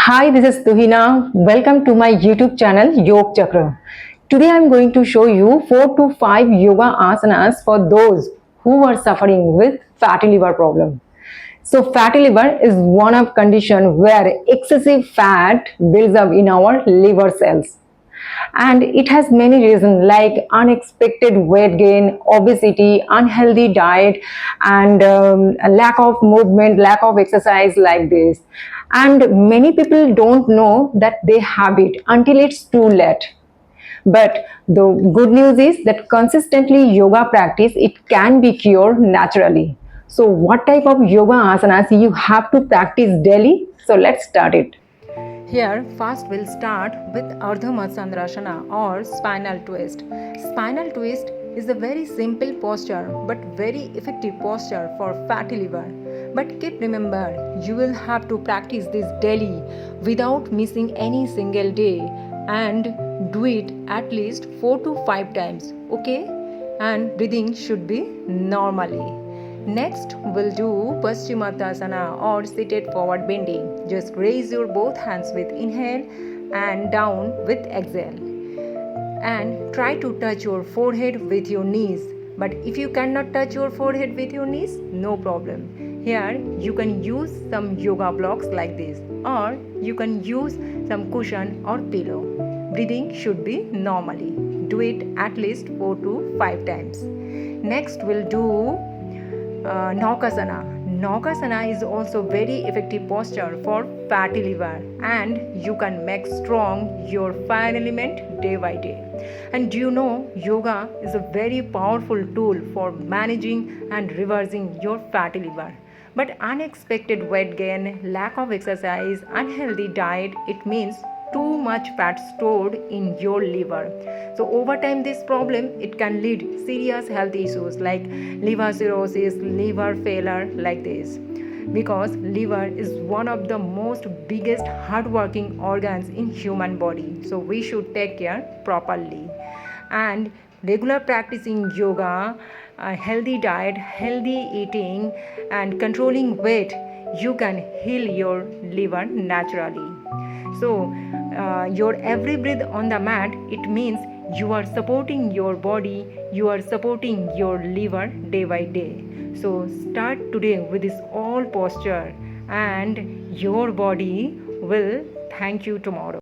Hi, this is Tuhina. Welcome to my YouTube channel Yog Chakra. Today I am going to show you 4 to 5 yoga asanas for those who are suffering with fatty liver problem. So fatty liver is one of condition where excessive fat builds up in our liver cells. And it has many reasons like unexpected weight gain, obesity, unhealthy diet, and a lack of movement, lack of exercise like this. And many people don't know that they have it until it's too late. But the good news is that consistently yoga practice, it can be cured naturally. So what type of yoga asanas you have to practice daily? So let's start it. Here, first we'll start with Ardha Matsandrasana or spinal twist. Spinal twist is a very simple posture but very effective posture for fatty liver. But keep remember, you will have to practice this daily without missing any single day and do it at least 4 to 5 times, okay? And breathing should be normally. Next, we'll do Paschimottanasana or seated forward bending. Just raise your both hands with inhale and down with exhale. And try to touch your forehead with your knees. But if you cannot touch your forehead with your knees, no problem. Here, you can use some yoga blocks like this, or you can use some cushion or pillow. Breathing should be normally. Do it at least 4 to 5 times. Next, we'll do Naukasana. Naukasana is also very effective posture for fatty liver, and you can make strong your fire element day by day. And do you know yoga is a very powerful tool for managing and reversing your fatty liver. But unexpected weight gain, lack of exercise, unhealthy diet, it means too much fat stored in your liver. So over time this problem it can lead serious health issues like liver cirrhosis, liver failure like this. Because liver is one of the most biggest hardworking organs in human body. So we should take care properly. And regular practicing yoga, healthy diet, healthy eating and controlling weight, you can heal your liver naturally. So your every breath on the mat, it means you are supporting your body, you are supporting your liver day by day. So start today with this all posture and your body will thank you tomorrow.